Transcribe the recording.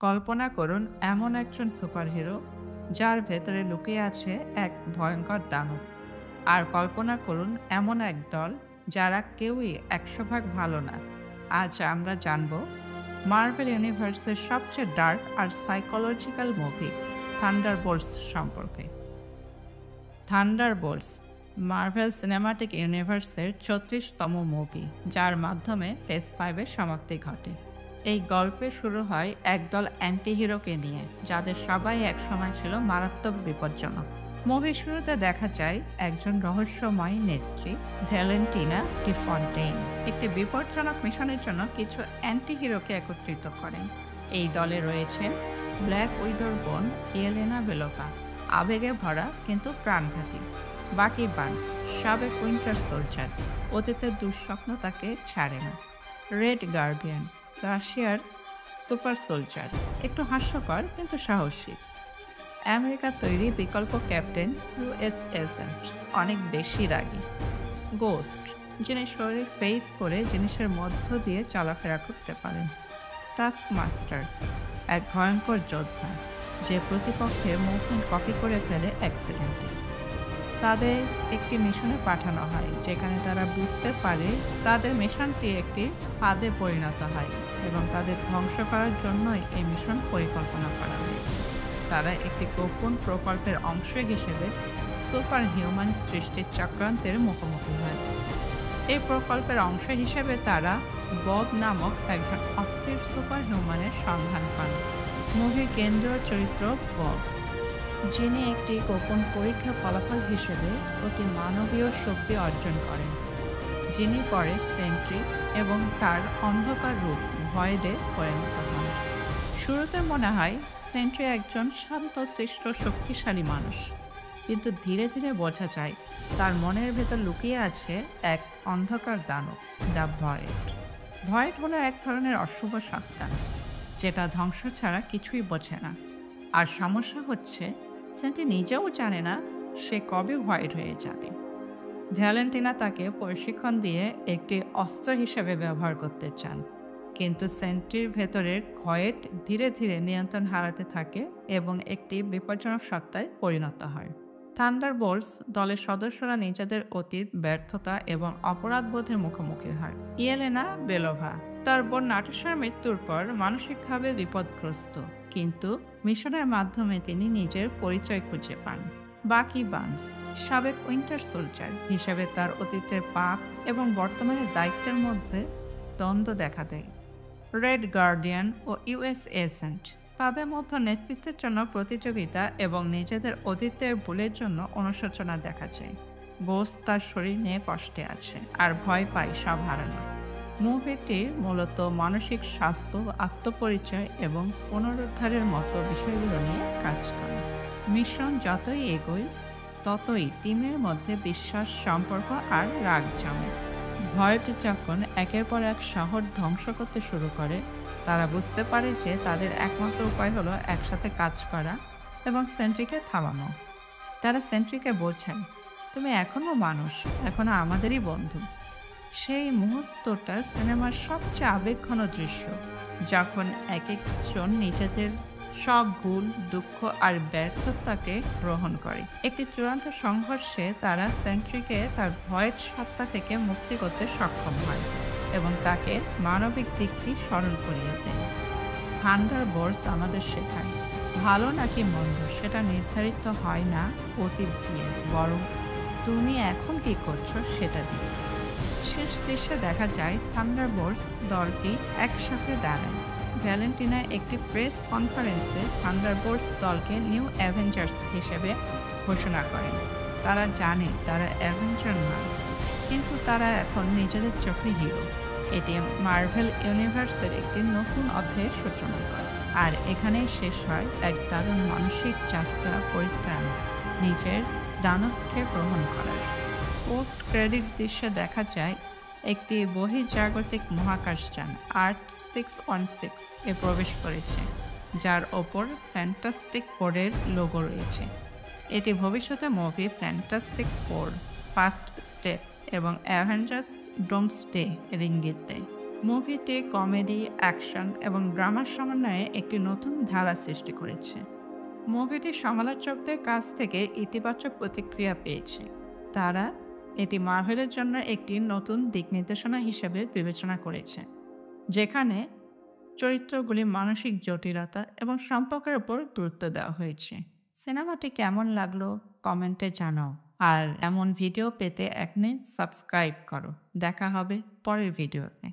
কল্পনা করুন এমন একজন সুপারহিরো যার ভেতরে লুকিয়ে আছে এক ভয়ঙ্কর দানব। আর কল্পনা করুন এমন এক দল যারা কেউই ১০০ ভাগ ভালো না। আজ আমরা জানব মার্ভেল ইউনিভার্সের সবচেয়ে ডার্ক আর সাইকোলজিক্যাল মুভি থান্ডারবোল্টস সম্পর্কে। থান্ডারবোল্টস মার্ভেল সিনেমাটিক ইউনিভার্সের ৩৬তম মুভি, যার মাধ্যমে ফেজ ৫ এর সমাপ্তি ঘটে। এই গল্পে শুরু হয় একদল অ্যান্টি হিরোকে নিয়ে, যাদের সবাই একসময় ছিল মারাত্মক বিপজ্জনক। মুভির শুরুতে দেখা যায় একজন রহস্যময় নেত্রী ভ্যালেন্টিনা ডিফন্টেইন একটি বিপজ্জনক মিশনের জন্য কিছু অ্যান্টি হিরোকে একত্রিত করেন। এই দলে রয়েছেন ব্ল্যাক উইডোর বোন ইয়েলেনা বেলোভা, আবেগে ভরা কিন্তু প্রাণঘাতী; বাকি বান্স, সাবেক উইন্টার সোলজার, অতীতের দুঃস্বপ্ন তাকে ছাড়ে না; রেড গার্ডিয়ান, রাশিয়ার সুপার সোলজার, একটু হাস্যকর কিন্তু সাহসী; আমেরিকার তৈরি বিকল্প ক্যাপ্টেন ইউএস এজেন্ট, অনেক বেশি রাগী; গোস্ট, যিনি শরীর ফেস করে জিনিসের মধ্য দিয়ে চলাফেরা করতে পারেন; টাস্ক মাস্টার, এক ভয়ঙ্কর যোদ্ধা যে প্রতিপক্ষের মুভমেন্ট কপি করে ফেলে অ্যাক্সিডেন্টে। তাদের একটি মিশনে পাঠানো হয় যেখানে তারা বুঝতে পারে তাদের মিশনটি একটি ফাঁদে পরিণত হয় এবং তাদের ধ্বংস করার জন্যই এই মিশন পরিকল্পনা করা হয়েছে। তারা একটি গোপন প্রকল্পের অংশ হিসেবে সুপার হিউম্যান সৃষ্টির চক্রান্তের মুখোমুখি হয়। এই প্রকল্পের অংশ হিসেবে তারা বব নামক একজন অস্থির সুপার হিউম্যানের সন্ধান পান। মুভির কেন্দ্রীয় চরিত্র বব, যিনি একটি গোপন পরীক্ষার ফলাফল হিসেবে অতি মানবীয় শক্তি অর্জন করেন, যিনি পরে সেন্ট্রি এবং তার অন্ধকার রূপ ভয়েডে পরিণত হন। শুরুতে মনে হয় সেন্ট্রি একজন শান্তশিষ্ট শক্তিশালী মানুষ, কিন্তু ধীরে ধীরে বোঝা যায় তার মনের ভেতর লুকিয়ে আছে এক অন্ধকার দানব, দ্য ভয়েড। ভয়েড হলো এক ধরনের অশুভ সত্তা যেটা ধ্বংস ছাড়া কিছুই বোঝে না। আর সমস্যা হচ্ছে সেন্ট্রি নিজেও জানে না সে কবে ভয়েড হয়ে যাবে। ভ্যালেন্টিনা তাকে প্রশিক্ষণ দিয়ে একটি অস্ত্র হিসেবে ব্যবহার করতে চান, কিন্তু সেন্ট্রির ভেতরের ভয়েড ধীরে ধীরে নিয়ন্ত্রণ হারাতে থাকে এবং একটি বিপজ্জনক সত্তায় পরিণত হয়। থান্ডারবোল্টস দলের সদস্যরা নিজেদের অতীত, ব্যর্থতা এবং অপরাধবোধের মুখোমুখি হয়। ইয়েলেনা বেলোভা তার বোন নাটাশার মৃত্যুর পর মানসিকভাবে বিপদগ্রস্ত, কিন্তু মিশনের মাধ্যমে তিনি নিজের পরিচয় খুঁজে পান। বাকি বান্স, সাবেক উইন্টার সোলজার হিসেবে তার অতীতের পাপ এবং বর্তমানের দায়িত্বের মধ্যে দ্বন্দ্ব দেখা দেয়। রেড গার্ডিয়ান ও ইউএস এজেন্ট, তাদের মধ্যে নেতৃত্বের জন্য প্রতিযোগিতা এবং নিজেদের অতীতের ভুলের জন্য অনুশোচনা দেখা যায়। গোস্ট তার শরীর নিয়ে কষ্টে আছে আর ভয় পায় সব হারানো। মুভিটি মূলত মানসিক স্বাস্থ্য, আত্মপরিচয় এবং পুনরুদ্ধারের মতো বিষয়গুলো নিয়ে কাজ করে। মিশন যতই এগোয় ততই টিমের মধ্যে বিশ্বাস, সম্পর্ক আর রাগ জমে। ভয়টি যখন একের পর এক শহর ধ্বংস করতে শুরু করে, তারা বুঝতে পারে যে তাদের একমাত্র উপায় হলো একসাথে কাজ করা এবং সেন্ট্রিকে থামানো। তারা সেন্ট্রিকে বোঝান, তুমি এখনও মানুষ, এখনও আমাদেরই বন্ধু। সেই মুহূর্তটা সিনেমার সবচেয়ে আবেগঘন দৃশ্য, যখন এক একজন নিজেদের সব ভুল, দুঃখ আর ব্যর্থতাকে গ্রহণ করে। একটি চূড়ান্ত সংঘর্ষে তারা সেন্ট্রিকে তার ভয়ের সত্তা থেকে মুক্তি করতে সক্ষম হয় এবং তাকে মানবিক দিকটি স্মরণ করিয়ে দেয়। থান্ডারবোল্টস আমাদের শেখায়, ভালো নাকি মন্দ সেটা নির্ধারিত হয় না অতীত দিয়ে, বরং তুমি এখন কি করছো সেটা দিয়ে। শেষ দৃশ্যে দেখা যায় থান্ডারবোল্টস দলটি একসাথে দাঁড়ায়। ভ্যালেন্টিনা একটি প্রেস কনফারেন্সে থান্ডারবোল্টস দলকে নিউ অ্যাভেঞ্জার্স হিসেবে ঘোষণা করেন। তারা জানে তারা অ্যাভেঞ্জার নয়, কিন্তু তারা এখন নিজেদের চোখে হিরো। এটি মার্ভেল ইউনিভার্সের একটি নতুন অধ্যায়ের সূচনা করে। আর এখানেই শেষ হয় এক দারুণ মানসিক যাত্রা, পরিত্রাণ, নিজের দানবকে গ্রহণ করার। পোস্ট ক্রেডিট দৃশ্যে দেখা যায় একটি বহির্জাগতিক মহাকাশযান ART-616 এ প্রবেশ করেছে, যার ওপর ফ্যান্টাস্টিক ফোরের লোগো রয়েছে। এটি ভবিষ্যতে movie fantastic four, first step এবং অ্যাভেঞ্জার্স ডোমসডে এর ইঙ্গিত দেয়। মুভিটি কমেডি, অ্যাকশন এবং ড্রামার সমন্বয়ে একটি নতুন ধারা সৃষ্টি করেছে। মুভিটি সমালোচকদের কাছ থেকে ইতিবাচক প্রতিক্রিয়া পেয়েছে। তারা এটি মার্ভেলের জন্য একটি নতুন দিক নির্দেশনা হিসেবে বিবেচনা করেছে, যেখানে চরিত্রগুলির মানসিক জটিলতা এবং সম্পর্কের উপর গুরুত্ব দেওয়া হয়েছে। সিনেমাটি কেমন লাগলো কমেন্টে জানাও। আর এমন ভিডিও পেতে এখনই সাবস্ক্রাইব করো। দেখা হবে পরের ভিডিওতে।